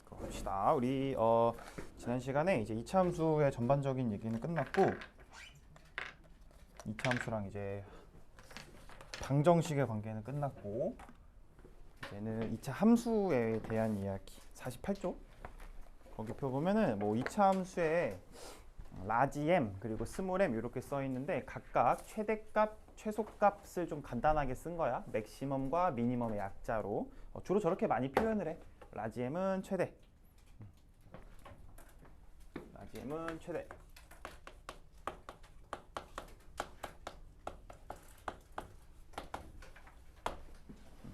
봅시다. 우리 지난 시간에 이제 이차 함수의 전반적인 얘기는 끝났고, 이차 함수랑 이제 방정식의 관계는 끝났고, 이제는 이차 함수에 대한 이야기 48쪽 거기 표 보면은 뭐 이차 함수에 라지 m 그리고 스몰 m 이렇게 써 있는데 각각 최대값, 최소값을 좀 간단하게 쓴 거야. 맥시멈과 미니멈의 약자로 주로 저렇게 많이 표현을 해. 라지 m은 최대, 라지 m은 최대,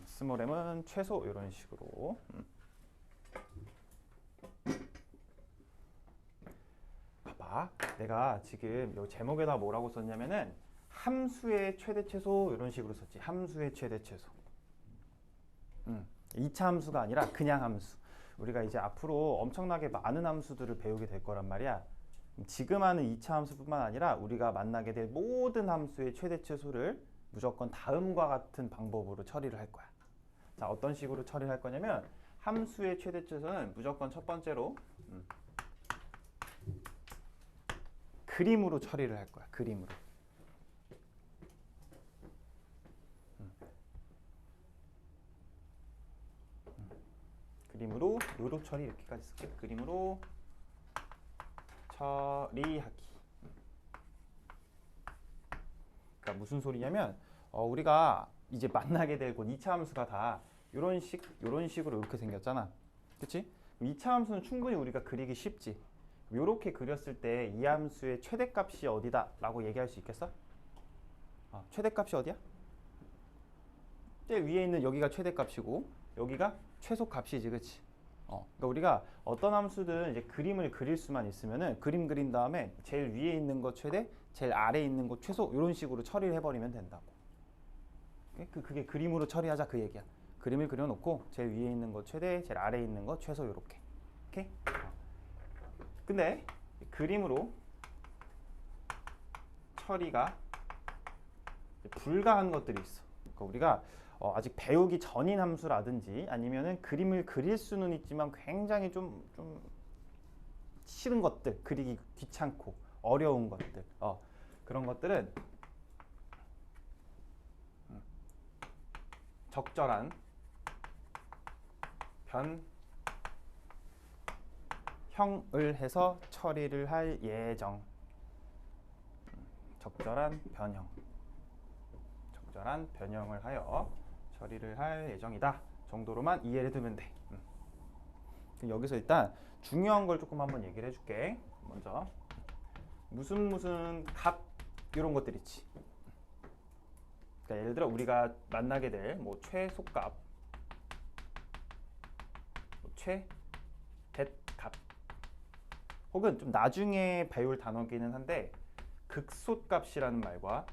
스몰 m은 최소 이런 식으로. 봐봐, 내가 지금 이 제목에다 뭐라고 썼냐면은 함수의 최대 최소 이런 식으로 썼지. 함수의 최대 최소. 2차 함수가 아니라 그냥 함수. 우리가 이제 앞으로 엄청나게 많은 함수들을 배우게 될 거란 말이야. 지금 하는 2차 함수뿐만 아니라 우리가 만나게 될 모든 함수의 최대 최소를 무조건 다음과 같은 방법으로 처리를 할 거야. 자, 어떤 식으로 처리를 할 거냐면 함수의 최대 최소는 무조건 첫 번째로 그림으로 처리를 할 거야. 그림으로. 그림으로 요로 처리 이렇게까지 쓸게. 그림으로 처리하기. 그러니까 무슨 소리냐면 우리가 이제 만나게 될 곧 2차 함수가 다 이런 식으로 이렇게 생겼잖아. 그치? 2차 함수는 충분히 우리가 그리기 쉽지. 이렇게 그렸을 때 이 함수의 최대값이 어디다 라고 얘기할 수 있겠어? 최대값이 어디야? 제일 위에 있는 여기가 최대값이고 여기가 최소값이지, 그치? 그러니까 우리가 어떤 함수든 이제 그림을 그릴 수만 있으면은 그림 그린 다음에 제일 위에 있는 거 최대, 제일 아래에 있는 거 최소 이런 식으로 처리를 해버리면 된다고. 그게 그림으로 처리하자 그 얘기야. 그림을 그려놓고 제일 위에 있는 거 최대, 제일 아래에 있는 거 최소 이렇게. 오케이? 근데 그림으로 처리가 불가한 것들이 있어. 그러니까 우리가 아직 배우기 전인 함수라든지 아니면은 그림을 그릴 수는 있지만 굉장히 좀 싫은 것들, 그리기 귀찮고 어려운 것들, 그런 것들은 적절한 변형을 해서 처리를 할 예정. 적절한 변형을 하여 처리를 할 예정이다 정도로만 이해를 두면 돼. 여기서 일단 중요한 걸 조금 한번 얘기를 해줄게. 먼저 무슨 값 이런 것들 있지. 그러니까 예를 들어 우리가 만나게 될 뭐 최소값, 최대값, 혹은 좀 나중에 배울 단어기는 한데 극소값이라는 말과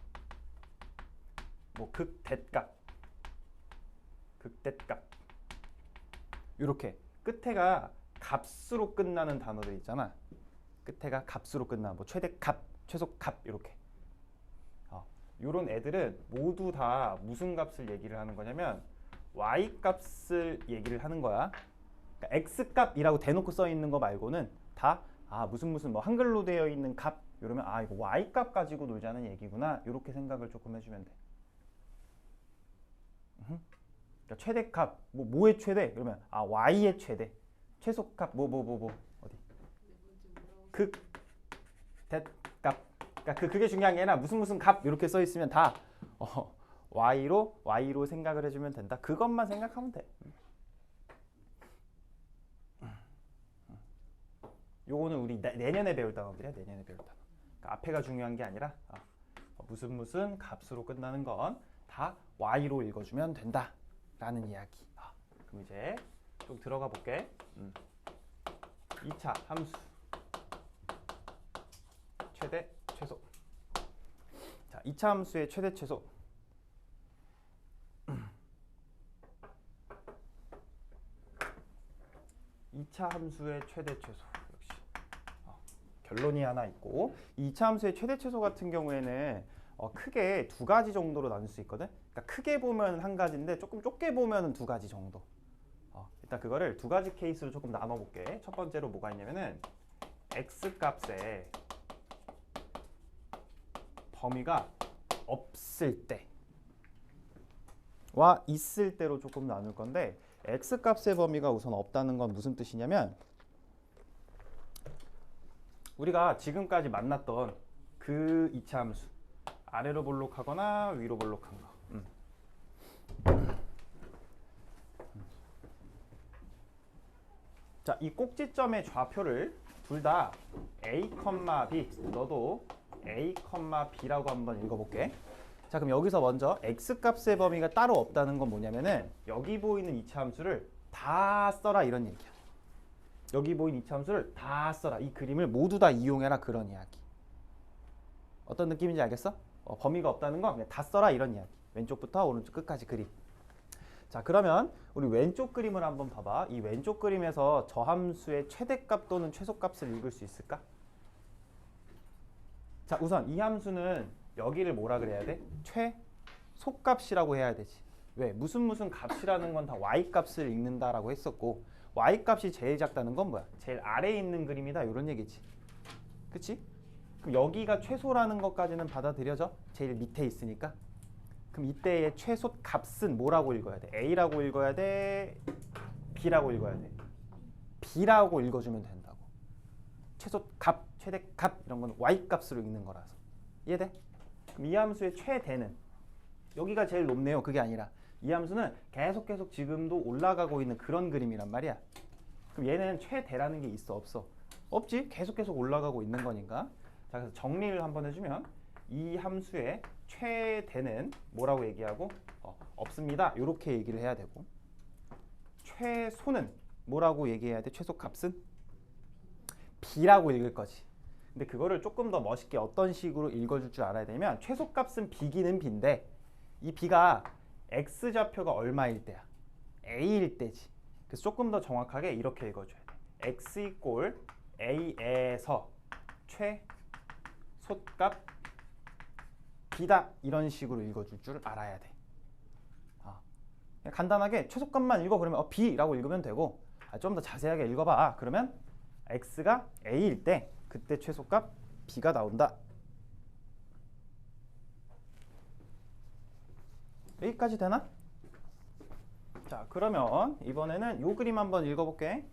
뭐 극대값 이렇게 끝에가 값으로 끝나는 단어들 있잖아. 끝에가 값으로 끝나. 뭐 최대값, 최소값 이렇게. 이런 애들은 모두 다 무슨 값을 얘기를 하는 거냐면 y 값을 얘기를 하는 거야. 그러니까 x 값이라고 대놓고 써 있는 거 말고는 다 무슨 뭐 한글로 되어 있는 값 이러면 이거 y 값 가지고 놀자는 얘기구나. 이렇게 생각을 조금 해주면 돼. 그러니까 최대값 뭐의 최대? 그러면 y의 최대. 최소값 뭐 어디? 극대값. 그러니까 그게 중요한 게 아니라 무슨 값 이렇게 써 있으면 다 y로 생각을 해주면 된다. 그것만 생각하면 돼. 요거는 우리 내년에 배울 단어들이야. 내년에 배울 단어. 그러니까 앞에가 중요한 게 아니라 무슨 값으로 끝나는 건 다 y로 읽어주면 된다 라는 이야기. 그럼 이제 좀 들어가 볼게. 2차 함수 최대 최소. 자, 2차 함수의 최대 최소. 2차 함수의 최대 최소. 역시 결론이 하나 있고, 2차 함수의 최대 최소 같은 경우에는 크게 두 가지 정도로 나눌 수 있거든. 그러니까 크게 보면 한 가지인데 조금 좁게 보면 두 가지 정도. 일단 그거를 두 가지 케이스로 조금 나눠 볼게. 첫 번째로 뭐가 있냐면은 x 값에 범위가 없을 때와 있을 때로 조금 나눌 건데, x 값의 범위가 우선 없다는 건 무슨 뜻이냐면 우리가 지금까지 만났던 그 이차함수, 아래로 볼록하거나 위로 볼록한 거. 자, 이 꼭지점의 좌표를 둘 다 a, b, 너도 a, b라고 한번 읽어볼게. 자, 그럼 여기서 먼저 x 값의 범위가 따로 없다는 건 뭐냐면은 여기 보이는 이차함수를 다 써라 이런 얘기야. 여기 보이는 이차함수를 다 써라. 이 그림을 모두 다 이용해라 그런 이야기. 어떤 느낌인지 알겠어? 범위가 없다는 건 그냥 다 써라 이런 이야기. 왼쪽부터 오른쪽 끝까지 그림. 자, 그러면 우리 왼쪽 그림을 한번 봐봐. 이 왼쪽 그림에서 저 함수의 최대값 또는 최소값을 읽을 수 있을까? 자, 우선 이 함수는 여기를 뭐라 그래야 돼? 최소값이라고 해야 되지. 왜? 무슨 값이라는 건 다 y값을 읽는다라고 했었고, y값이 제일 작다는 건 뭐야? 제일 아래에 있는 그림이다 이런 얘기지. 그치? 그럼 여기가 최소라는 것까지는 받아들여져? 제일 밑에 있으니까. 그럼 이때의 최소 값은 뭐라고 읽어야 돼? A라고 읽어야 돼? B라고 읽어야 돼? B라고 읽어주면 된다고. 최소 값, 최대 값 이런 건 Y값으로 읽는 거라서. 이해돼? 그럼 이 함수의 최대는 여기가 제일 높네요. 그게 아니라 이 함수는 계속 지금도 올라가고 있는 그런 그림이란 말이야. 그럼 얘는 최대라는 게 있어? 없어? 없지? 계속 올라가고 있는 거니까. 자, 그래서 정리를 한번 해주면 이 함수의 최대는 뭐라고 얘기하고 없습니다. 이렇게 얘기를 해야 되고, 최소는 뭐라고 얘기해야 돼? 최소 값은 b라고 읽을 거지. 근데 그거를 조금 더 멋있게 어떤 식으로 읽어줄 줄 알아야 되면 최소 값은 b기는 b인데 이 b가 x 좌표가 얼마일 때야? a일 때지. 그래서 조금 더 정확하게 이렇게 읽어줘야 돼. x 이꼴 a에서 최소값 b다 이런 식으로 읽어줄 줄 알아야 돼. 간단하게 최소값만 읽어 그러면 b라고 읽으면 되고, 좀 더 자세하게 읽어봐 그러면 x가 a일 때 그때 최소값 b가 나온다. 여기까지 되나? 자, 그러면 이번에는 이 그림 한번 읽어볼게.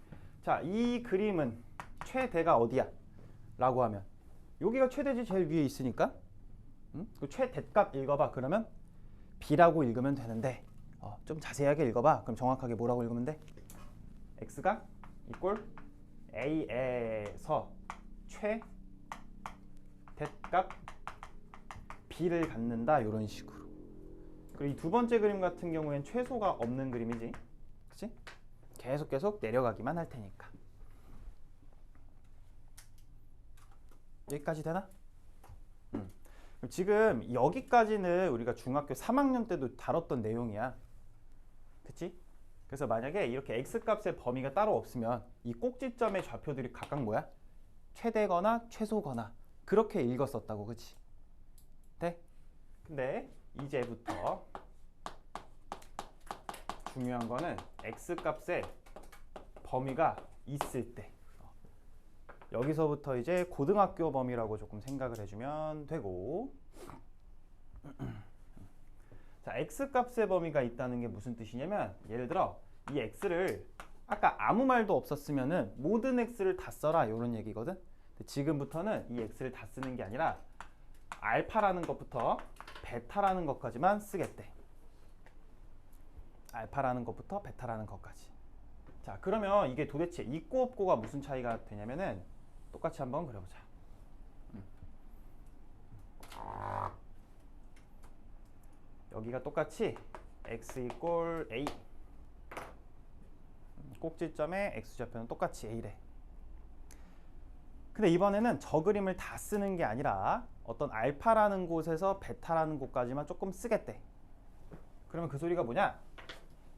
자, 이 그림은 최대가 어디야? 라고 하면 여기가 최대지, 제일 위에 있으니까. 그 최대값 읽어봐 그러면 b라고 읽으면 되는데, 좀 자세하게 읽어봐 그럼 정확하게 뭐라고 읽으면 돼? x가 이꼴 a에서 최대값 b를 갖는다 이런 식으로. 그리고 이 두 번째 그림 같은 경우엔 최소가 없는 그림이지, 그치? 계속 내려가기만 할 테니까. 여기까지 되나? 지금 여기까지는 우리가 중학교 3학년 때도 다뤘던 내용이야. 그치? 그래서 만약에 이렇게 x값의 범위가 따로 없으면 이 꼭지점의 좌표들이 각각 뭐야? 최대거나 최소거나 그렇게 읽었었다고, 그치? 네? 근데 이제부터 중요한 거는 x값의 범위가 있을 때, 여기서부터 이제 고등학교 범위라고 조금 생각을 해주면 되고, 자, x값의 범위가 있다는 게 무슨 뜻이냐면, 예를 들어 이 x를 아까 아무 말도 없었으면은 모든 x를 다 써라 이런 얘기거든. 근데 지금부터는 이 x를 다 쓰는 게 아니라 알파라는 것부터 베타라는 것까지만 쓰겠대. 알파라는 것부터 베타라는 것까지. 자, 그러면 이게 도대체 있고 없고가 무슨 차이가 되냐면은 똑같이 한번 그려보자. 여기가 똑같이 x 이꼴 a, 꼭지점의 x좌표는 똑같이 a래. 근데 이번에는 저 그림을 다 쓰는 게 아니라 어떤 알파라는 곳에서 베타라는 곳까지만 조금 쓰겠대. 그러면 그 소리가 뭐냐?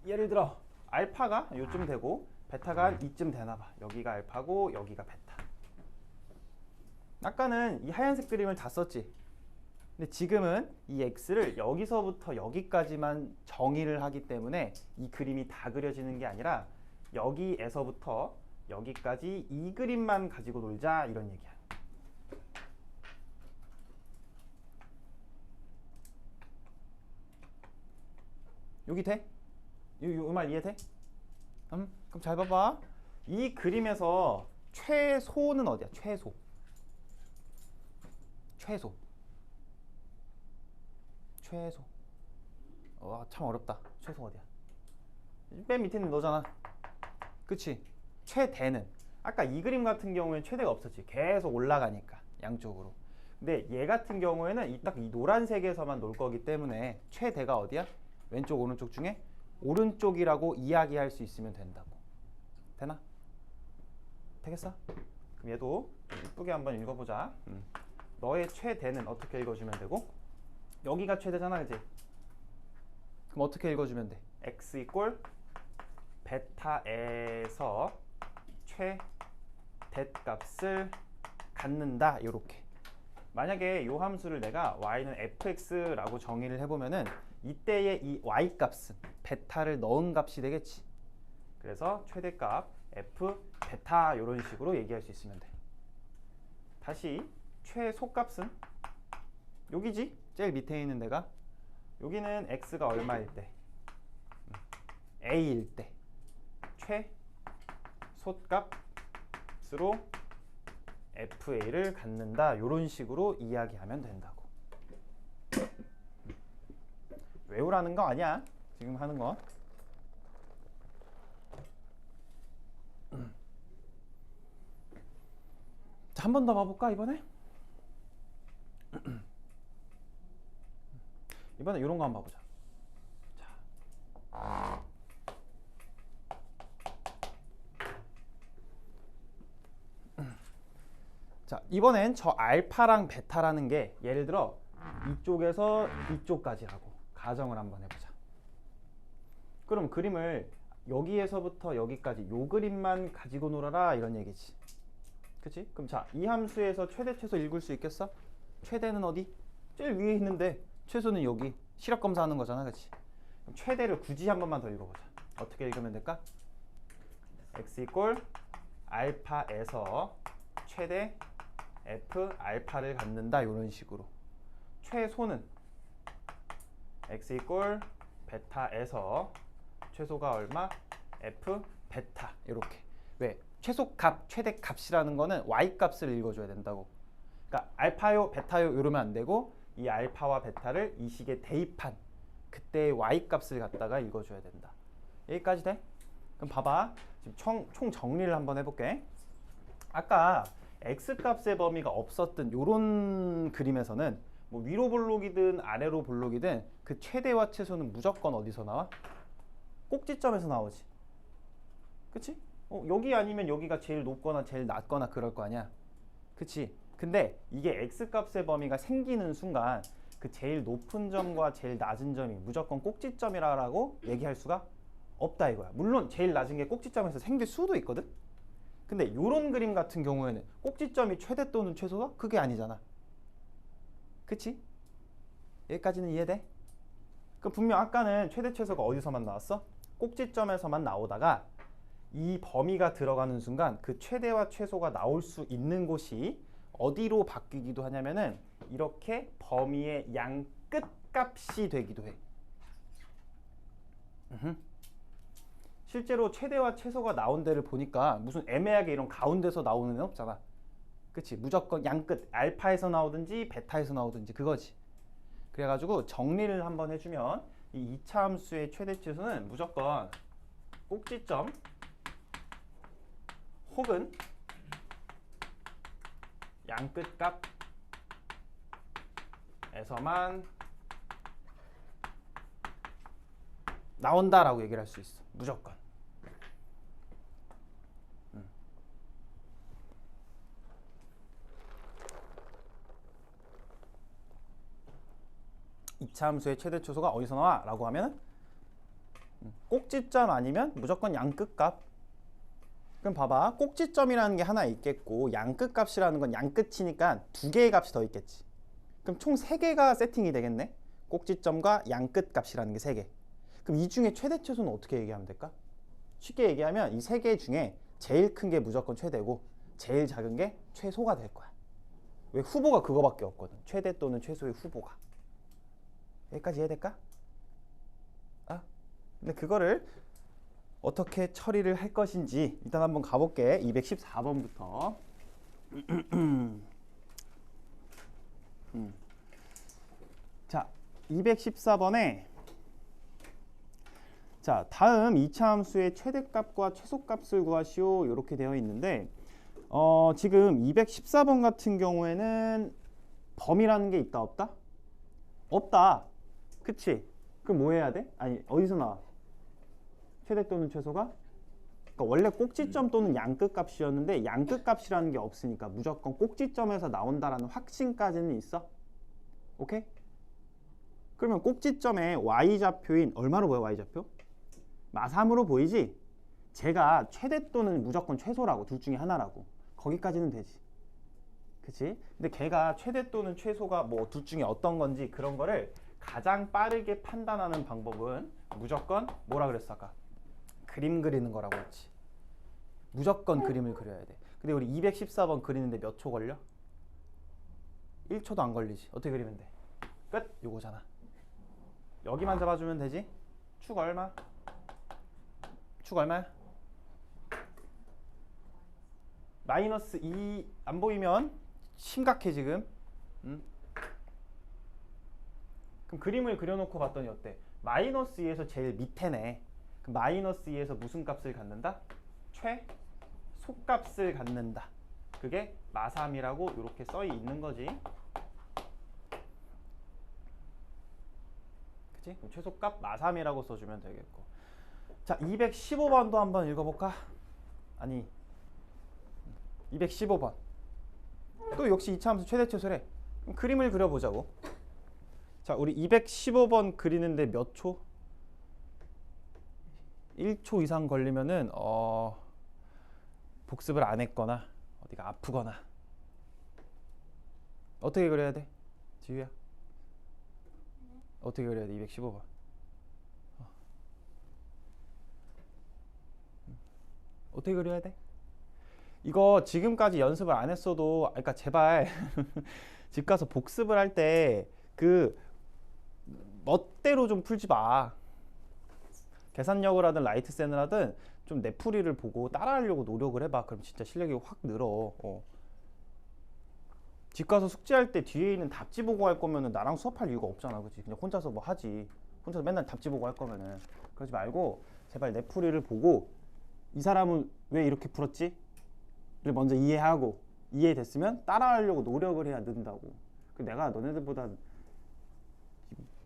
예를 들어 알파가 요쯤 되고 베타가 이쯤 되나 봐. 여기가 알파고 여기가 베타. 아까는 이 하얀색 그림을 다 썼지. 근데 지금은 이 x를 여기서부터 여기까지만 정의를 하기 때문에 이 그림이 다 그려지는 게 아니라 여기에서부터 여기까지 이 그림만 가지고 놀자 이런 얘기야. 여기 돼? 이 말 이해돼? 그럼 잘 봐봐. 이 그림에서 최소는 어디야? 최소. 참 어렵다. 최소 어디야? 맨 밑에 있는 너잖아. 그치? 최대는 아까 이 그림 같은 경우에는 최대가 없었지. 계속 올라가니까 양쪽으로. 근데 얘 같은 경우에는 딱 이 노란색에서만 놀 거기 때문에 최대가 어디야? 왼쪽 오른쪽 중에 오른쪽이라고 이야기할 수 있으면 된다고. 되나? 되겠어? 그럼 얘도 이쁘게 한번 읽어보자. 너의 최대는 어떻게 읽어주면 되고, 여기가 최대잖아, 그치? 그럼 어떻게 읽어주면 돼? x 이꼴 베타에서 최대값을 갖는다. 이렇게. 만약에 이 함수를 내가 y는 fx라고 정의를 해보면은 이때의 이 y값은 베타를 넣은 값이 되겠지. 그래서 최대값 f 베타 이런 식으로 얘기할 수 있으면 돼. 다시 최소값은 여기지? 제일 밑에 있는 데가. 여기는 x가 얼마일 때? a일 때 최소값으로 fa를 갖는다. 이런 식으로 이야기하면 된다고. 외우라는 거 아니야. 지금 하는 거. 자, 한 번 더 봐볼까 이번에? 이번에 이런 거 한번 봐보자. 자, 이번엔 저 알파랑 베타라는 게 예를 들어 이쪽에서 이쪽까지라고 가정을 한번 해보자. 그럼 그림을 여기에서부터 여기까지 요 그림만 가지고 놀아라 이런 얘기지. 그치? 그럼 자, 이 함수에서 최대 최소 읽을 수 있겠어? 최대는 어디? 제일 위에 있는데 최소는 여기. 시력 검사하는 거잖아, 그치? 그럼 최대를 굳이 한 번만 더 읽어보자. 어떻게 읽으면 될까? x 이꼴 알파에서 최대 f 알파를 갖는다. 이런 식으로. 최소는 x 이꼴 베타에서 최소가 얼마? f 베타. 이렇게. 왜? 최소값, 최대값이라는 거는 y값을 읽어줘야 된다고. 그러니까 알파요, 베타요 이러면 안 되고 이 알파와 베타를 이 식에 대입한 그때의 y값을 갖다가 읽어줘야 된다. 여기까지 돼? 그럼 봐봐. 지금 총 정리를 한번 해볼게. 아까 x값의 범위가 없었던 요런 그림에서는 뭐 위로 볼록이든 아래로 볼록이든 그 최대와 최소는 무조건 어디서 나와? 꼭지점에서 나오지. 그치? 여기 아니면 여기가 제일 높거나 제일 낮거나 그럴 거 아니야. 그치? 근데 이게 x값의 범위가 생기는 순간 그 제일 높은 점과 제일 낮은 점이 무조건 꼭지점이라고 얘기할 수가 없다 이거야. 물론 제일 낮은 게 꼭지점에서 생길 수도 있거든. 근데 이런 그림 같은 경우에는 꼭지점이 최대 또는 최소가 그게 아니잖아. 그치? 여기까지는 이해돼? 그럼 분명 아까는 최대 최소가 어디서만 나왔어? 꼭지점에서만 나오다가 이 범위가 들어가는 순간 그 최대와 최소가 나올 수 있는 곳이 어디로 바뀌기도 하냐면은 이렇게 범위의 양 끝값이 되기도 해. 실제로 최대와 최소가 나온 데를 보니까 무슨 애매하게 이런 가운데서 나오는 애는 없잖아. 그치? 무조건 양 끝, 알파에서 나오든지 베타에서 나오든지 그거지. 그래가지고 정리를 한번 해주면 이 2차 함수의 최대 최소는 무조건 꼭지점 혹은 양 끝값에서만 나온다라고 얘기를 할 수 있어. 무조건. 2차 함수의 최대 최소가 어디서 나와? 라고 하면 꼭지점 아니면 무조건 양 끝값. 그럼 봐봐. 꼭지점이라는 게 하나 있겠고 양 끝값이라는 건 양 끝이니까 두 개의 값이 더 있겠지. 그럼 총 3개가 세팅이 되겠네. 꼭지점과 양 끝값이라는 게 3개. 그럼 이 중에 최대 최소는 어떻게 얘기하면 될까? 쉽게 얘기하면 이 세 개 중에 제일 큰 게 무조건 최대고 제일 작은 게 최소가 될 거야. 왜? 후보가 그거밖에 없거든. 최대 또는 최소의 후보가. 여기까지 이해될까? 아, 근데 그거를 어떻게 처리를 할 것인지 일단 한번 가볼게. 214번부터. 자, 214번에 자, 다음 2차 함수의 최대값과 최소값을 구하시오. 이렇게 되어 있는데 지금 214번 같은 경우에는 범위라는 게 있다 없다? 없다. 그치? 그럼 뭐 해야 돼? 아니, 어디서 나와? 최대 또는 최소가? 그러니까 원래 꼭지점 또는 양끝값이었는데 양끝값이라는 게 없으니까 무조건 꼭지점에서 나온다라는 확신까지는 있어? 오케이? 그러면 꼭지점의 y좌표인 얼마로 보여? y좌표? 마삼으로 보이지? 제가 최대 또는 무조건 최소라고 둘 중에 하나라고. 거기까지는 되지. 그치? 근데 걔가 최대 또는 최소가 뭐 둘 중에 어떤 건지 그런 거를 가장 빠르게 판단하는 방법은 무조건 뭐라 그랬어 아까? 그림 그리는 거라고 했지. 무조건 그림을 그려야 돼. 근데 우리 214번 그리는데 몇 초 걸려? 1초도 안 걸리지. 어떻게 그리면 돼? 끝! 요거잖아. 여기만 잡아주면 되지? 축 얼마? 축 얼마야? 마이너스 2 안 보이면 심각해 지금. 그럼 그림을 그려놓고 봤더니 어때? 마이너스 2에서 제일 밑에네. 그럼 마이너스 2에서 무슨 값을 갖는다? 최소값을 갖는다. 그게 마삼이라고 이렇게 써 있는 거지. 그치? 그럼 최소값 마삼이라고 써주면 되겠고. 자, 215번도 한번 읽어볼까? 아니 215번 또 역시 이차함수 최대 최소래. 그럼 그림을 그려보자고. 자, 우리 215번 그리는데 몇 초? 1초 이상 걸리면은 복습을 안 했거나 어디가 아프거나. 어떻게 그려야 돼? 지우야 어떻게 그려야 돼? 215번 어떻게 그려야 돼? 이거 지금까지 연습을 안 했어도, 그러니까 제발 집 가서 복습을 할 때 그 멋대로 좀 풀지 마. 계산력을 하든 라이트센을 하든 좀 내 풀이를 보고 따라하려고 노력을 해봐. 그럼 진짜 실력이 확 늘어. 집 가서 숙제할 때 뒤에 있는 답지 보고 할 거면은 나랑 수업할 이유가 없잖아, 그치? 그냥 혼자서 뭐 하지. 혼자서 맨날 답지 보고 할 거면은. 그러지 말고 제발 내 풀이를 보고 이 사람은 왜 이렇게 풀었지? 를 먼저 이해하고 이해됐으면 따라하려고 노력을 해야 는다고. 내가 너네들보다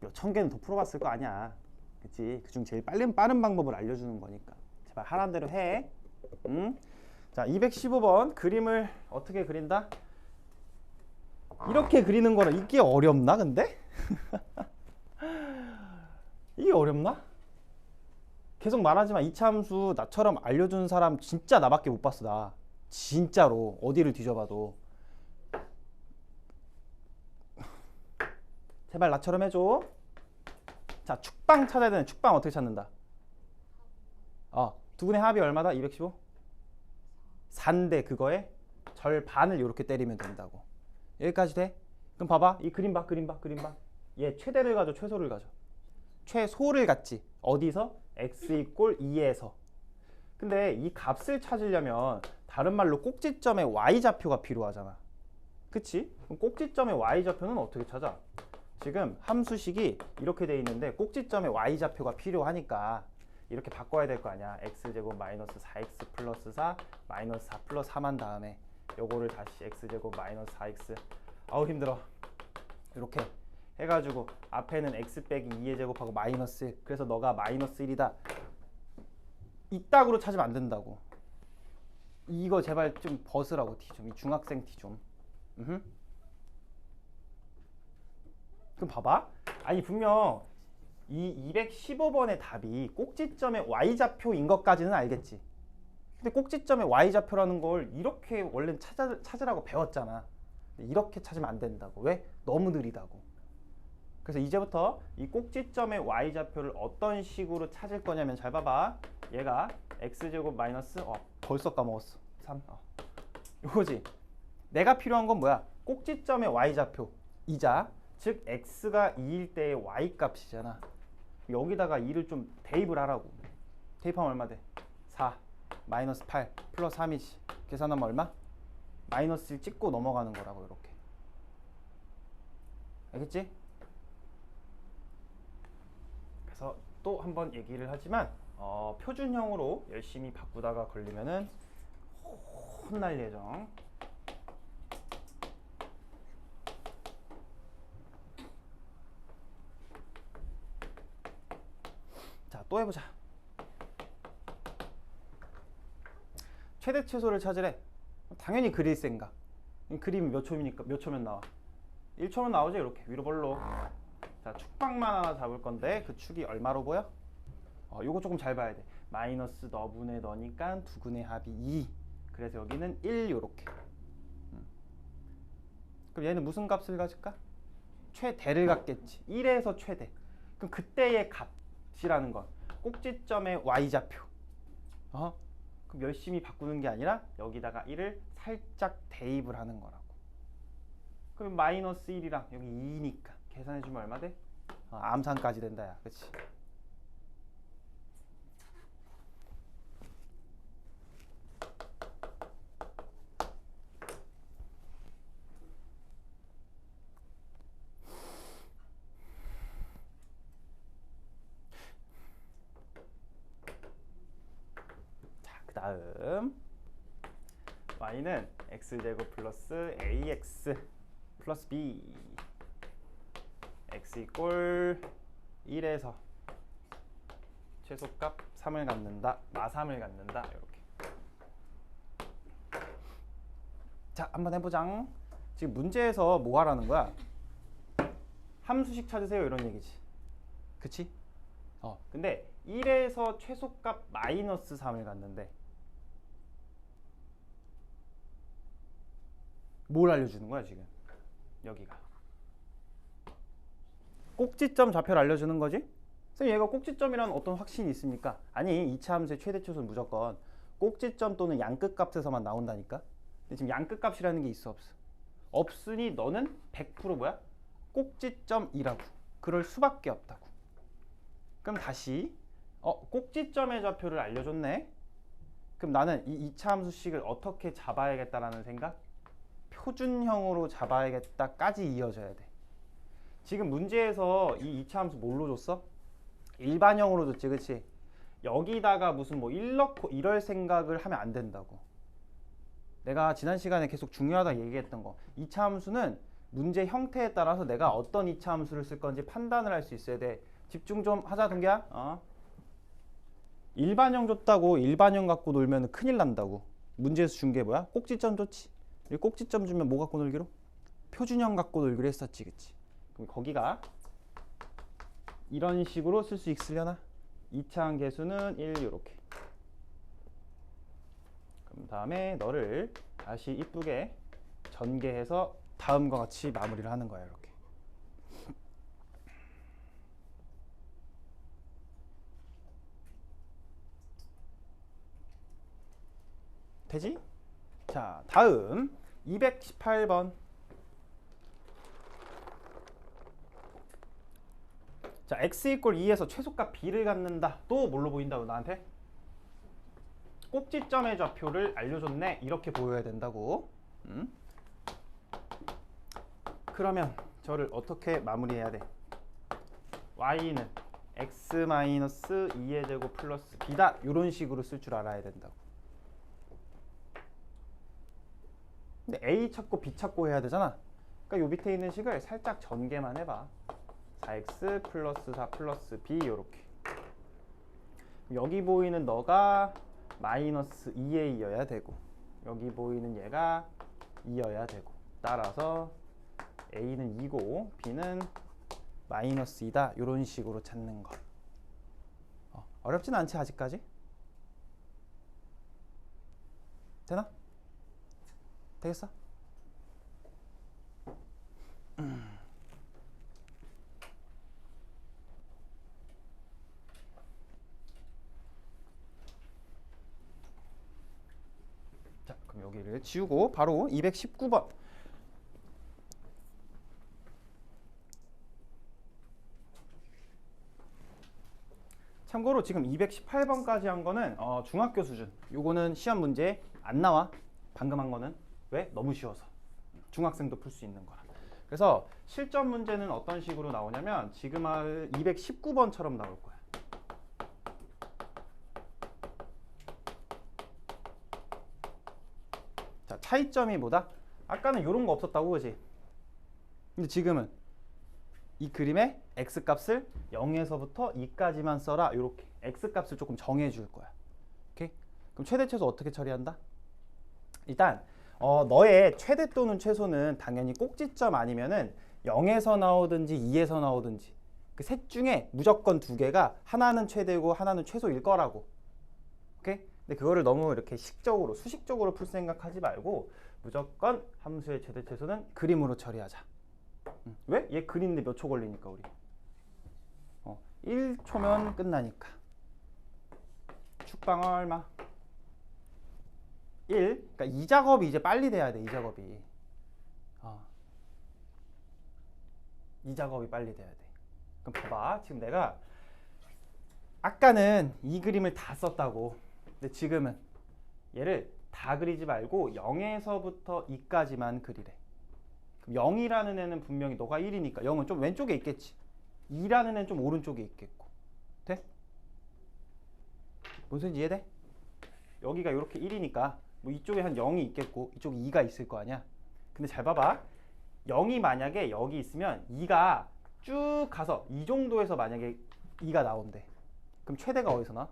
몇 천 개는 더 풀어봤을 거 아니야. 그치? 그중 제일 빠른 방법을 알려주는 거니까 제발 하라는 대로 해. 응? 자, 215번 그림을 어떻게 그린다? 이렇게 그리는 거는 이게 어렵나 근데? 이게 어렵나? 계속 말하지만 이차함수 나처럼 알려준 사람 진짜 나밖에 못 봤어. 나 진짜로 어디를 뒤져봐도. 제발 나처럼 해줘. 자, 축방 찾아야 되는. 축방 어떻게 찾는다? 두 분의 합이 얼마다? 215? 4인데 그거에 절반을 이렇게 때리면 된다고. 여기까지 돼? 그럼 봐봐. 이 그림 봐. 얘 최대를 가져, 최소를 가져? 최소를 갖지. 어디서? x 이꼴 2에서. 근데 이 값을 찾으려면 다른 말로 꼭지점의 y좌표가 필요하잖아. 그치? 그럼 꼭지점의 y좌표는 어떻게 찾아? 지금 함수식이 이렇게 돼 있는데 꼭지점의 y좌표가 필요하니까 이렇게 바꿔야 될 거 아니야. x제곱 마이너스 4x 플러스 4 마이너스 4 플러스 3 한 다음에 요거를 다시 x제곱 마이너스 4x. 아우 힘들어. 이렇게 해가지고 앞에는 x 빼기 2의 제곱하고 마이너스 1. 그래서 너가 마이너스 1이다. 이따구로 찾으면 안 된다고. 이거 제발 좀 벗으라고. 티 좀. 이 중학생 티 좀. 그럼 봐봐. 아니 분명 이 215번의 답이 꼭지점의 y좌표인 것까지는 알겠지. 근데 꼭지점의 y좌표라는 걸 이렇게 원래 찾으라고 배웠잖아. 이렇게 찾으면 안 된다고. 왜? 너무 느리다고. 그래서 이제부터 이 꼭지점의 y좌표를 어떤 식으로 찾을 거냐면 잘 봐봐. 얘가 x제곱 마이너스 벌써 까먹었어. 3. 이거지. 내가 필요한 건 뭐야? 꼭지점의 y좌표 이자 즉 x가 2일 때의 y 값이잖아. 여기다가 2를 좀 대입을 하라고. 대입하면 얼마 돼? 4 마이너스 8 플러스 3이지. 계산하면 얼마? 마이너스 1 찍고 넘어가는 거라고. 이렇게. 알겠지? 그래서 또 한 번 얘기를 하지만 표준형으로 열심히 바꾸다가 걸리면은 혼날 예정. 자, 또 해보자. 최대 최소를 찾으래. 당연히 그릴 생각. 그림이 몇 초입니까? 몇 초면 나와? 1초면 나오지. 이렇게 위로 벌로. 자, 축방만 하나 잡을 건데 그 축이 얼마로 보여? 요거 조금 잘 봐야 돼. 마이너스 너분의 너니까 두근의 합이 2. 그래서 여기는 1 요렇게. 그럼 얘는 무슨 값을 가질까? 최대를 갖겠지. 1에서 최대. 그럼 그때의 값이라는 건 꼭지점의 y좌표. 그럼 열심히 바꾸는 게 아니라 여기다가 1을 살짝 대입을 하는 거라고. 그럼 마이너스 1이랑 여기 2니까 계산해주면 얼마 돼? 암산까지 된다 야. 그치? 자, 그 다음 y는 x제곱 플러스 ax 플러스 b x 이꼴 1에서 최소값 3을 갖는다. 마3을 갖는다. 이렇게. 자, 한번 해보자. 지금 문제에서 뭐 하라는 거야? 함수식 찾으세요 이런 얘기지. 그치? 근데 1에서 최소값 마이너스 3을 갖는데 뭘 알려주는 거야 지금? 여기가 꼭지점 좌표를 알려주는 거지? 선생님 얘가 꼭지점이라는 어떤 확신이 있습니까? 아니 2차 함수의 최대 최소는 무조건 꼭지점 또는 양끝 값에서만 나온다니까? 근데 지금 양끝 값이라는 게 있어 없어? 없으니 너는 100% 뭐야? 꼭지점이라고. 그럴 수밖에 없다고. 그럼 다시 꼭지점의 좌표를 알려줬네? 그럼 나는 이 2차 함수식을 어떻게 잡아야겠다라는 생각? 표준형으로 잡아야겠다까지 이어져야 돼. 지금 문제에서 이 2차 함수 뭘로 줬어? 일반형으로 줬지, 그치? 여기다가 무슨 뭐 1 넣고 이럴 생각을 하면 안 된다고. 내가 지난 시간에 계속 중요하다고 얘기했던 거. 2차 함수는 문제 형태에 따라서 내가 어떤 2차 함수를 쓸 건지 판단을 할 수 있어야 돼. 집중 좀 하자, 동기야. 일반형 줬다고 일반형 갖고 놀면 큰일 난다고. 문제에서 준 게 뭐야? 꼭지점 줬지. 꼭지점 주면 뭐 갖고 놀기로? 표준형 갖고 놀기로 했었지, 그치? 그럼 거기가 이런 식으로 쓸 수 있으려나? 2차 함계수는 1 이렇게. 그럼 다음에 너를 다시 이쁘게 전개해서 다음과 같이 마무리를 하는 거야, 이렇게. 되지? 자, 다음 218번. 자, x 이꼴 2에서 최소값 b를 갖는다. 또 뭘로 보인다고 나한테? 꼭지점의 좌표를 알려줬네. 이렇게 보여야 된다고. 그러면 저를 어떻게 마무리해야 돼? y는 x-2의 제곱 플러스 b다. 이런 식으로 쓸 줄 알아야 된다고. 근데 a 찾고 b 찾고 해야 되잖아. 그러니까 요 밑에 있는 식을 살짝 전개만 해봐. 4x 플러스 4 플러스 b 요렇게. 여기 보이는 너가 마이너스 2a여야 되고 여기 보이는 얘가 2여야 되고 따라서 a는 2고 b는 마이너스 2다. 요런 식으로 찾는 거. 어렵진 않지 아직까지? 되나? 되겠어? 얘를 지우고 바로 219번. 참고로 지금 218번까지 한 거는 중학교 수준. 요거는 시험 문제 안 나와. 방금 한 거는. 왜? 너무 쉬워서. 중학생도 풀 수 있는 거라. 그래서 실전 문제는 어떤 식으로 나오냐면 지금 할 219번처럼 나올 거야. 자, 차이점이 뭐다? 아까는 이런 거 없었다고, 그지? 근데 지금은 이 그림의 x값을 0에서부터 2까지만 써라. 이렇게 x값을 조금 정해줄 거야. 오케이? 그럼 최대 최소 어떻게 처리한다? 일단 너의 최대 또는 최소는 당연히 꼭지점 아니면은 0에서 나오든지 2에서 나오든지 그 셋 중에 무조건 두 개가 하나는 최대고 하나는 최소일 거라고. 오케이? 근데 그거를 너무 이렇게 식적으로 수식적으로 풀 생각하지 말고 무조건 함수의 최대 최소는 그림으로 처리하자. 왜? 얘 그리는데 몇 초 걸리니까 우리 1초면 끝나니까. 축방 얼마? 1. 그러니까 이 작업이 이제 빨리 돼야 돼. 이 작업이 이 작업이 빨리 돼야 돼. 그럼 봐봐. 지금 내가 아까는 이 그림을 다 썼다고. 근데 지금은 얘를 다 그리지 말고 0에서부터 2까지만 그리래. 0이라는 애는 분명히 너가 1이니까 0은 좀 왼쪽에 있겠지. 2라는 애는 좀 오른쪽에 있겠고. 돼? 뭔 소리인지 이해돼? 여기가 이렇게 1이니까 뭐 이쪽에 한 0이 있겠고 이쪽에 2가 있을 거 아니야. 근데 잘 봐봐. 0이 만약에 여기 있으면 2가 쭉 가서 이 정도에서 만약에 2가 나온대. 그럼 최대가 어디서 나?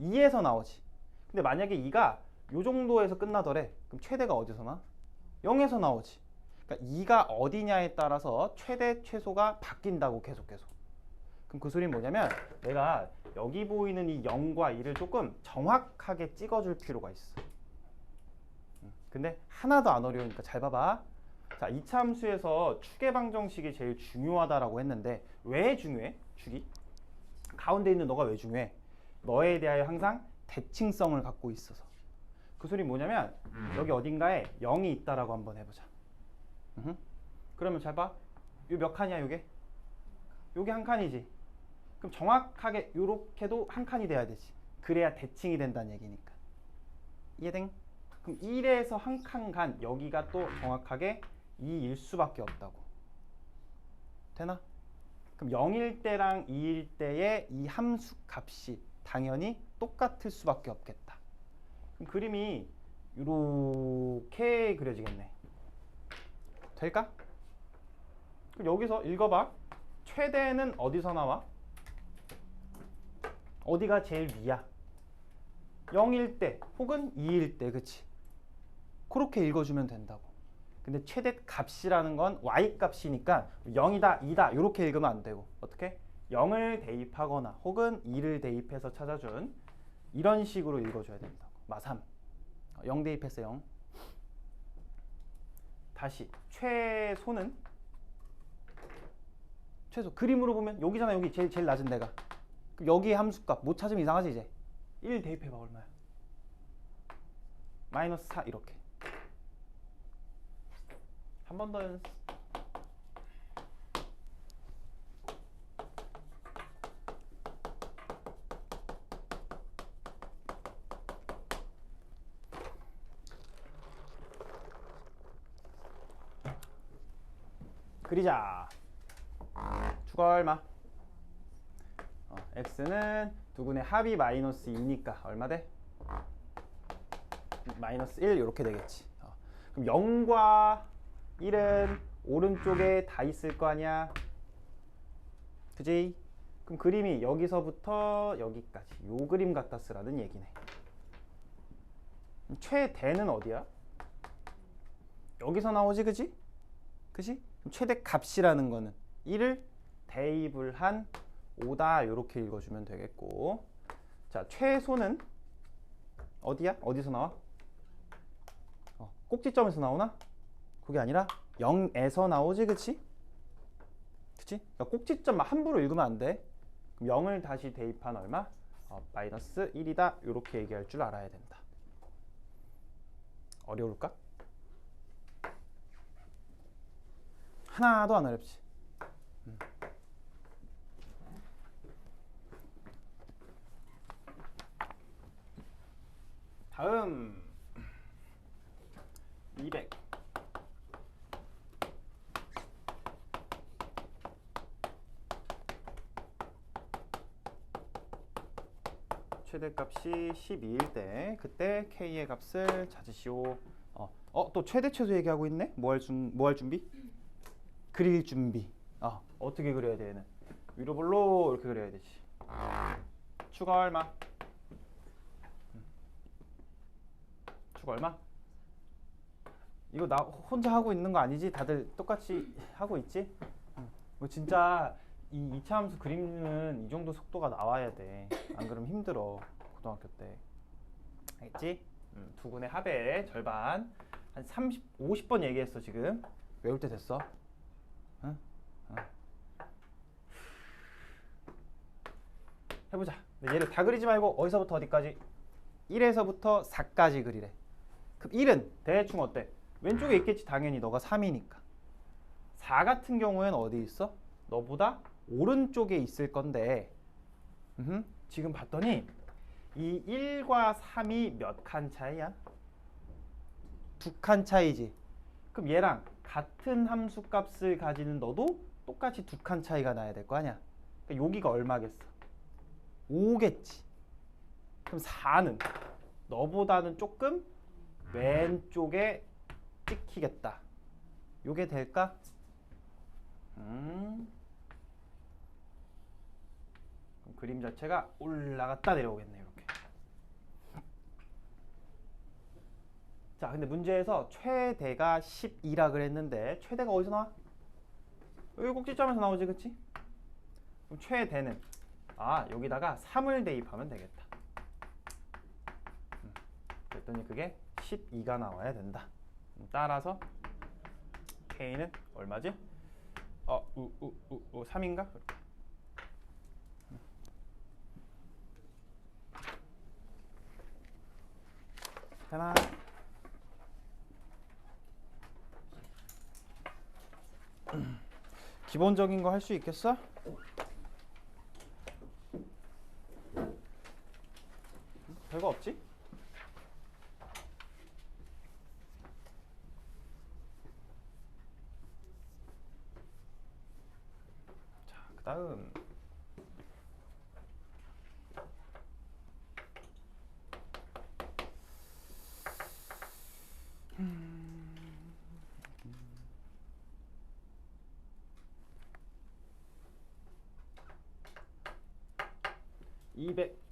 2에서 나오지. 근데 만약에 2가 요 정도에서 끝나더래. 그럼 최대가 어디서 나? 0에서 나오지. 그러니까 2가 어디냐에 따라서 최대 최소가 바뀐다고 계속. 그럼 그 소리는 뭐냐면 내가 여기 보이는 이 0과 2를 조금 정확하게 찍어줄 필요가 있어. 근데 하나도 안 어려우니까 잘 봐봐. 자, 이차 함수에서 축의 방정식이 제일 중요하다라고 했는데 왜 중요해? 축이? 가운데 있는 너가 왜 중요해? 너에 대하여 항상 대칭성을 갖고 있어서. 그 소리 뭐냐면 여기 어딘가에 0이 있다라고 한번 해보자. 그러면 잘 봐. 요 몇 칸이야, 요게? 요게 한 칸이지. 그럼 정확하게 요렇게도 한 칸이 돼야 되지. 그래야 대칭이 된다는 얘기니까. 이해된? 그럼 1에서 한 칸 간 여기가 또 정확하게 2일 수밖에 없다고. 되나? 그럼 0일 때랑 2일 때의 이 함수 값이 당연히 똑같을 수밖에 없겠다. 그럼 그림이 이렇게 그려지겠네. 될까? 그럼 여기서 읽어봐. 최대는 어디서 나와? 어디가 제일 위야? 0일 때 혹은 2일 때, 그치? 그렇게 읽어주면 된다고. 근데 최대 값이라는 건 y 값이니까 0이다, 2다 이렇게 읽으면 안 되고 어떻게? 0을 대입하거나 혹은 2를 대입해서 찾아준 이런 식으로 읽어줘야 된다고. 마3 0 대입했어. 0. 다시 최소는 최소 그림으로 보면 여기잖아. 여기 제일 낮은 데가. 그럼 여기 함수값 못 찾으면 이상하지. 이제 1 대입해봐. 얼마야? 마이너스 4 이렇게. 한 번 더 연습. 그리자. 추가 얼마? x는 두근의 합이 마이너스 2니까 얼마 돼? 마이너스 1 이렇게 되겠지. 그럼 0과 1은 오른쪽에 다 있을 거 아니야. 그지? 그럼 그림이 여기서부터 여기까지 요 그림 갖다 쓰라는 얘기네. 최대는 어디야? 여기서 나오지, 그지? 그지? 그럼 최대 값이라는 거는 1을 대입을 한 5다 이렇게 읽어주면 되겠고. 자, 최소는 어디야? 어디서 나와? 꼭지점에서 나오나? 그게 아니라 0에서 나오지, 그치? 그치? 그러니까 꼭지점 함부로 읽으면 안 돼. 그럼 0을 다시 대입한 얼마? 마이너스 1이다 이렇게 얘기할 줄 알아야 된다. 어려울까? 하나도 안 어렵지. 다음 200. 최대값이 12일 때 그때 k의 값을 찾으시오. 또 최대 최소 얘기하고 있네. 뭐 할 준비? 그릴 준비. 어떻게 그려야 돼 얘는? 위로 볼로 이렇게 그려야 되지. 추가 얼마? 추가 얼마? 이거 나 혼자 하고 있는 거 아니지? 다들 똑같이 하고 있지? 뭐 진짜 이 이차함수 그림은 이 정도 속도가 나와야 돼. 안 그러면 힘들어. 고등학교 때. 알겠지? 두 군의 합의 절반. 한 50번 얘기했어 지금. 외울 때 됐어? 응? 해보자. 얘를 다 그리지 말고 어디서부터 어디까지? 1에서부터 4까지 그리래. 그럼 1은 대충 어때? 왼쪽에 있겠지 당연히. 너가 3이니까. 4 같은 경우에는 어디 있어? 너보다 오른쪽에 있을 건데 지금 봤더니 이 1과 3이 몇 칸 차이야? 2칸 차이지. 그럼 얘랑 같은 함수 값을 가지는 너도 똑같이 2칸 차이가 나야 될 거 아니야. 그러니까 여기가 얼마겠어? 5겠지. 그럼 4는 너보다는 조금 왼쪽에 찍히겠다. 요게 될까? 그럼 그림 자체가 올라갔다 내려오겠네 이렇게. 자, 근데 문제에서 최대가 12라 그랬는데 최대가 어디서 나와? 여기 꼭지점에서 나오지, 그치? 그럼 최대는 여기다가 3을 대입하면 되겠다. 그랬더니 그게 12가 나와야 된다. 따라서 K는 얼마지? 3인가? 되나? 기본적인 거 할 수 있겠어? 별거 없지? 자, 그 다음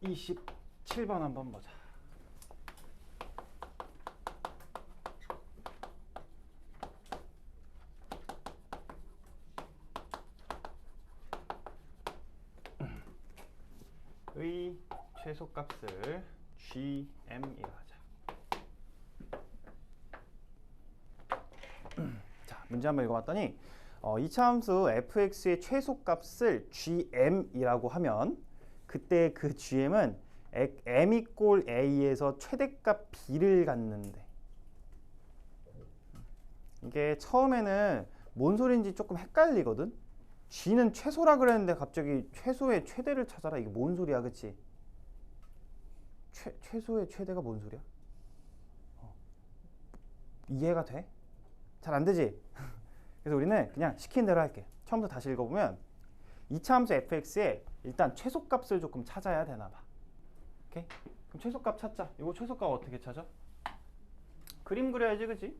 227번 한번 보자. 의 최소값을 GM이라 하자. 자, 문제 한번 읽어봤더니 이차함수 fx의 최소값을 GM이라고 하면 그때 그 GM은 m이 꼴 a에서 최대값 b를 갖는데, 이게 처음에는 뭔 소린지 조금 헷갈리거든. g는 최소라 그랬는데 갑자기 최소의 최대를 찾아라. 이게 뭔 소리야, 그치? 최소의 최대가 뭔 소리야? 이해가 돼? 잘 안 되지? 그래서 우리는 그냥 시킨 대로 할게. 처음부터 다시 읽어보면 이차함수 fx에 일단 최소값을 조금 찾아야 되나 봐. 오케이? 그럼 최소값 찾자. 이거 최소값 어떻게 찾아? 그림 그려야지, 그치?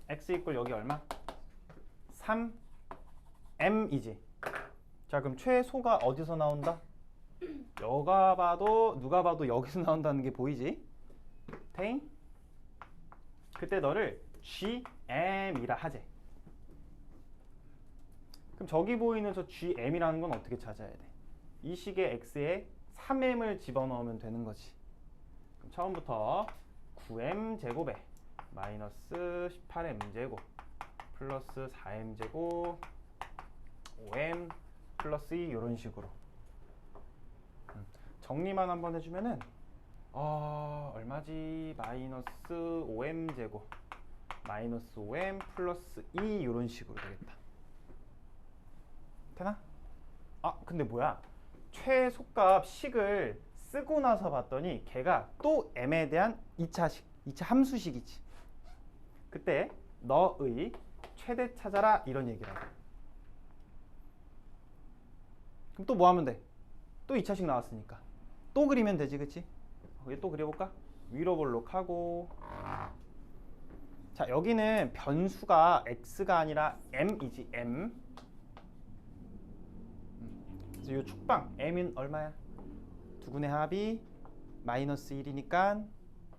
x 이꼴 여기 얼마? 3m이지. 자, 그럼 최소가 어디서 나온다? 누가 봐도 여기서 나온다는 게 보이지? 테잉? 그때 너를 GM이라 하재. 그럼 저기 보이는 저 GM이라는 건 어떻게 찾아야 돼? 이 식의 x에 3m을 집어넣으면 되는 거지. 그럼 처음부터 9m 제곱에 마이너스 18m 제곱 플러스 4m 제곱 5m 플러스 2 이런 식으로 정리만 한번 해주면은 얼마지? 마이너스 5m 제곱 마이너스 5m 플러스 2 이런 식으로 되겠다. 되나? 근데 뭐야? 최소값 식을 쓰고 나서 봤더니 걔가 또 m에 대한 2차 함수식이지. 그때 너의 최대 찾아라 이런 얘기를 하고. 그럼 또 뭐 하면 돼? 또 2차식 나왔으니까 또 그리면 되지, 그치? 또 그려볼까? 위로 볼록하고. 자, 여기는 변수가 x가 아니라 m이지, m. 그래서 이 축방 m은 얼마야? 두근의 합이 마이너스 1이니까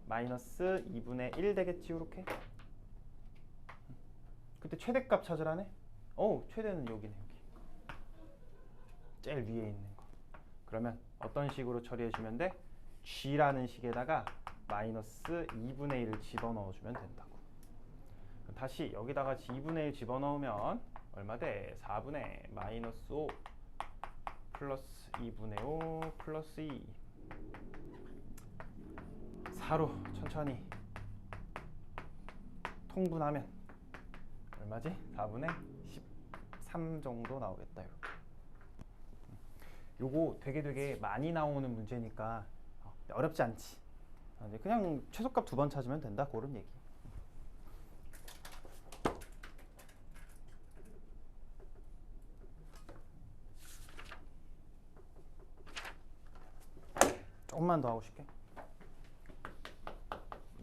마이너스 2분의 1 되겠지, 이렇게. 그때 최대값 찾으라네? 최대는 여기네, 여기. 제일 위에 있는 거. 그러면 어떤 식으로 처리해주면 돼? g라는 식에다가 마이너스 2분의 1을 집어넣어주면 된다고. 다시 여기다가 2분의 1 집어넣으면 얼마 돼? 4분의 마이너스 5 플러스 2분의 5 플러스 2 4로 천천히 통분하면 얼마지? 4분의 13 정도 나오겠다. 이렇게. 요거 되게 많이 나오는 문제니까 어렵지 않지. 그냥 최소값 2번 찾으면 된다, 그런 얘기. 조금만 더 하고 싶게.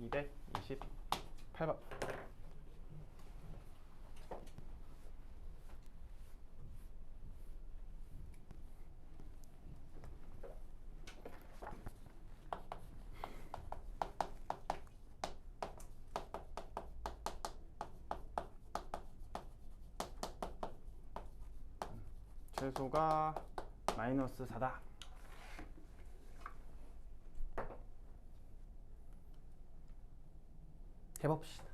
228번. 최소가 마이너스 4다. 해봅시다.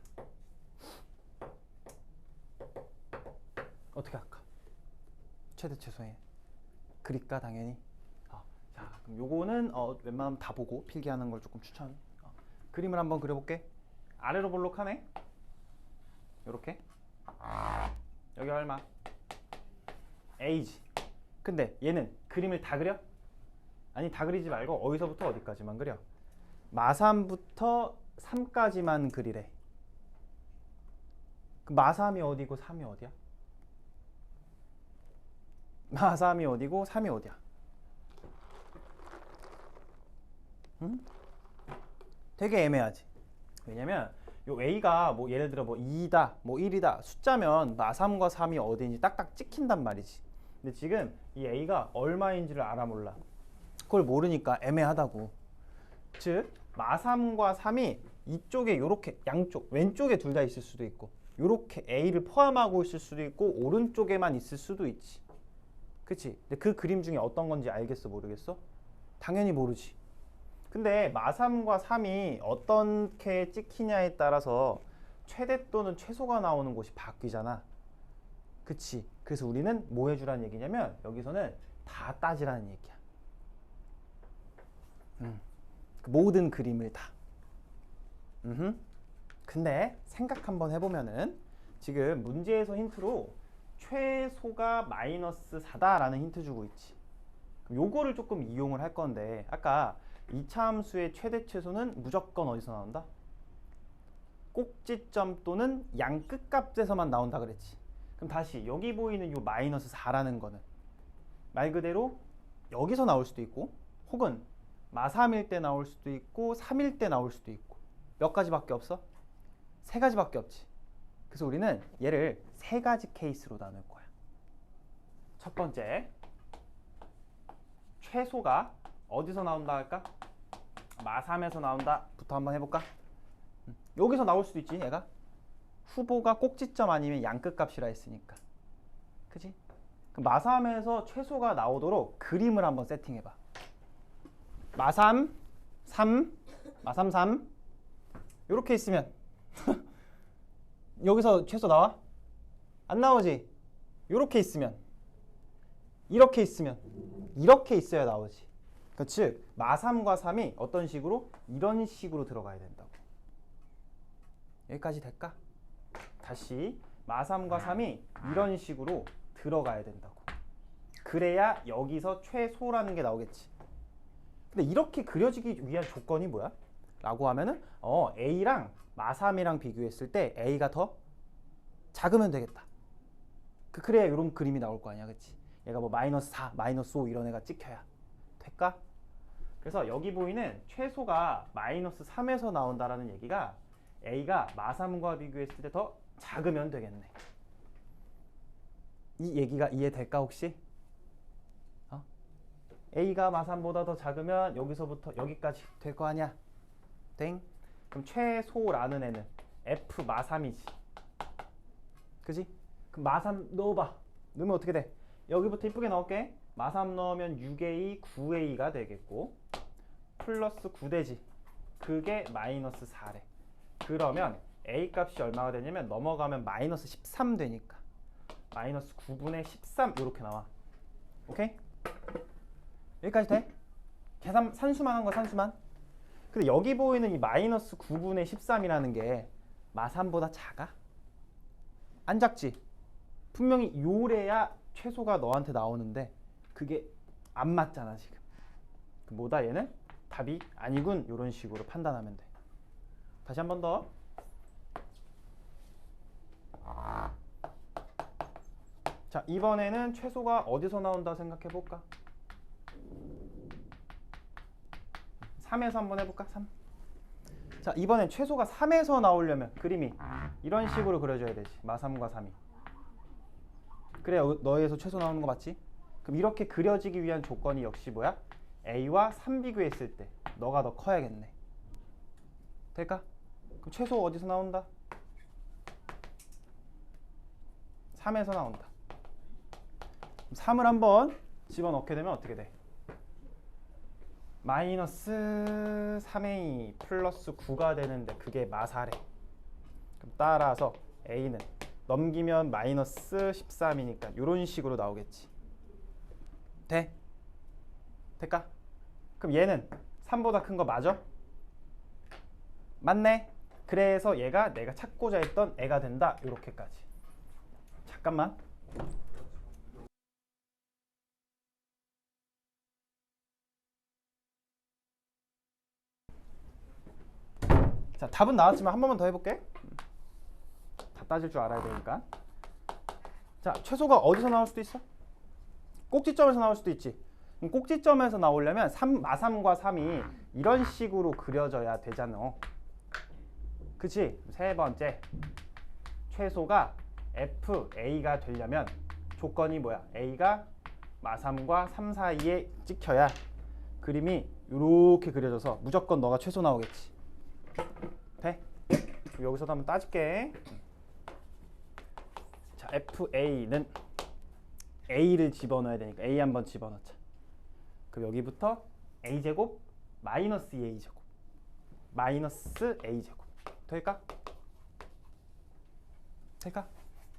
어떻게 할까? 최대 최소에 그릴까, 당연히. 자, 그럼 요거는 웬만하면 다 보고 필기하는 걸 조금 추천. 그림을 한번 그려볼게. 아래로 볼록하네. 요렇게. 여기 얼마? A지. 근데 얘는 그림을 다 그려? 아니, 다 그리지 말고 어디서부터 어디까지만 그려? 마3부터 3까지만 그리래. 그 마3이 어디고 3이 어디야? 마3이 어디고 3이 어디야? 응? 되게 애매하지. 왜냐면 요 A가 뭐 예를 들어 뭐 2다, 뭐 1이다 숫자면 마3과 3이 어디인지 딱딱 찍힌단 말이지. 근데 지금 이 A가 얼마인지를 알아 몰라. 그걸 모르니까 애매하다고. 즉 마3과 3이 이쪽에 요렇게 양쪽 왼쪽에 둘 다 있을 수도 있고 요렇게 A를 포함하고 있을 수도 있고 오른쪽에만 있을 수도 있지. 그치? 근데 그 그림 중에 어떤 건지 알겠어, 모르겠어? 당연히 모르지. 근데 마3과 3이 어떻게 찍히냐에 따라서 최대 또는 최소가 나오는 곳이 바뀌잖아. 그치? 그래서 우리는 뭐 해주라는 얘기냐면 여기서는 다 따지라는 얘기야. 그 모든 그림을 다. 근데 생각 한번 해보면은 지금 문제에서 힌트로 최소가 마이너스 4다라는 힌트 주고 있지. 그럼 요거를 조금 이용을 할 건데 아까 2차 함수의 최대 최소는 무조건 어디서 나온다? 꼭지점 또는 양 끝값에서만 나온다 그랬지. 그럼 다시 여기 보이는 요 마이너스 4라는 거는 말 그대로 여기서 나올 수도 있고 혹은 마3일 때 나올 수도 있고 3일 때 나올 수도 있고 몇 가지밖에 없어? 3가지밖에 없지. 그래서 우리는 얘를 3가지 케이스로 나눌 거야. 첫 번째, 최소가 어디서 나온다 할까? 마3에서 나온다 부터 한번 해볼까? 여기서 나올 수도 있지, 얘가. 후보가 꼭지점 아니면 양끝값이라 했으니까. 그치? 그럼 마3에서 최소가 나오도록 그림을 한번 세팅해봐. 마3, 3, 마3, 3 이렇게 있으면 여기서 최소 나와? 안 나오지? 이렇게 있으면 이렇게 있으면 이렇게 있어야 나오지. 그러니까 즉 마3과 3이 어떤 식으로? 이런 식으로 들어가야 된다고. 여기까지 될까? 다시 마3과 3이 이런 식으로 들어가야 된다고. 그래야 여기서 최소라는 게 나오겠지. 근데 이렇게 그려지기 위한 조건이 뭐야? 라고 하면은 A랑 마3이랑 비교했을 때 A가 더 작으면 되겠다. 그래야 이런 그림이 나올 거 아니야, 그치? 얘가 뭐 마이너스 4, 마이너스 5 이런 애가 찍혀야 될까? 그래서 여기 보이는 최소가 마이너스 3에서 나온다라는 얘기가 A가 마3과 비교했을 때 더 작으면 되겠네. 이 얘기가 이해될까 혹시? A가 마3보다 더 작으면 여기서부터 여기까지 될 거 아니야? 땡? 그럼 최소라는 애는 F 마3이지. 그지? 그럼 마3 넣어봐. 넣으면 어떻게 돼? 여기부터 이쁘게 넣을게. 마3 넣으면 6A, 9A가 되겠고 플러스 9되지. 그게 마이너스 4래. 그러면 A 값이 얼마가 되냐면 넘어가면 마이너스 13 되니까 마이너스 9분의 13 이렇게 나와. 오케이? 여기까지 돼? 계산 산수만 한 거야, 산수만. 근데 여기 보이는 이 마이너스 9분의 13이라는 게 마3보다 작아? 안 작지? 분명히 요래야 최소가 너한테 나오는데 그게 안 맞잖아 지금. 뭐다 얘는? 답이 아니군. 이런 식으로 판단하면 돼. 다시 한 번 더. 자, 이번에는 최소가 어디서 나온다 생각해 볼까? 3에서 한번 해볼까? 3. 자, 이번엔 최소가 3에서 나오려면 그림이 이런 식으로 그려줘야 되지. 마3과 3이. 그래, 너에서 최소 나오는 거 맞지? 그럼 이렇게 그려지기 위한 조건이 역시 뭐야? A와 3 비교했을 때 너가 더 커야겠네. 될까? 그럼 최소 어디서 나온다? 3에서 나온다. 3을 한번 집어넣게 되면 어떻게 돼? 마이너스 3A 플러스 9가 되는데 그게 마4래. 그럼 따라서 A는 넘기면 마이너스 13이니까 이런 식으로 나오겠지. 돼? 될까? 그럼 얘는 3보다 큰 거 맞아? 맞네? 그래서 얘가 내가 찾고자 했던 애가 된다. 이렇게까지. 잠깐만. 자, 답은 나왔지만 한 번만 더 해볼게. 다 따질 줄 알아야 되니까. 자, 최소가 어디서 나올 수도 있어? 꼭지점에서 나올 수도 있지. 그럼 꼭지점에서 나오려면 마3과 3이 이런 식으로 그려져야 되잖아. 그치? 세 번째, 최소가 FA가 되려면 조건이 뭐야? A가 마3과 3 사이에 찍혀야 그림이 이렇게 그려져서 무조건 너가 최소 나오겠지. 돼? 여기서도 한번 따질게. 자, FA는 A를 집어넣어야 되니까 A 한번 집어넣자. 그럼 여기부터 A제곱 마이너스 2A제곱 마이너스 A제곱 될까? 될까?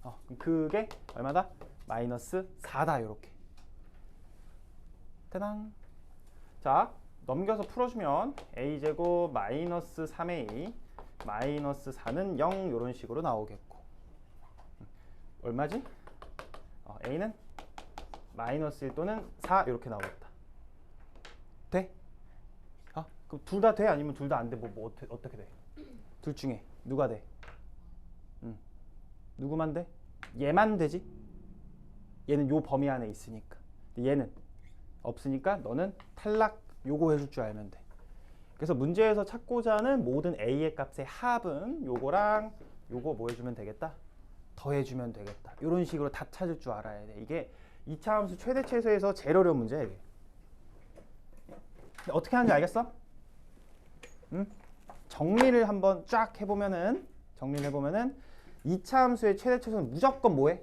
그럼 그게 얼마다? 마이너스 4다. 요렇게 되당. 자, 넘겨서 풀어주면 A제곱 마이너스 3A 마이너스 4는 0 이런 식으로 나오겠고 얼마지? A는 마이너스 1 또는 4 이렇게 나오겠다. 돼? 그럼 둘 다 돼? 아니면 둘 다 안 돼? 어떻게 돼? 둘 중에 누가 돼? 누구만 돼? 얘만 되지? 얘는 요 범위 안에 있으니까. 얘는 없으니까 너는 탈락. 요거 해줄 줄 알면 돼. 그래서 문제에서 찾고자 하는 모든 A의 값의 합은 요거랑 요거 뭐 해주면 되겠다? 더해주면 되겠다. 이런 식으로 다 찾을 줄 알아야 돼. 이게 2차 함수 최대 최소에서 제일 어려운 문제야. 이게. 어떻게 하는지 알겠어? 응? 정리를 한번 쫙 해보면은 2차 함수의 최대 최소는 무조건 뭐해?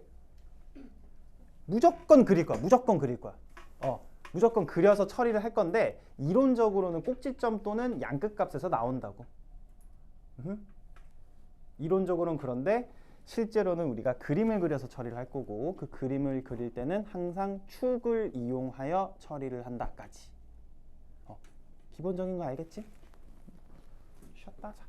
무조건 그릴 거야. 무조건 그릴 거야. 무조건 그려서 처리를 할 건데 이론적으로는 꼭지점 또는 양끝값에서 나온다고. 이론적으로는 그런데 실제로는 우리가 그림을 그려서 처리를 할 거고 그 그림을 그릴 때는 항상 축을 이용하여 처리를 한다까지. 기본적인 거 알겠지? 쉬었다 하자.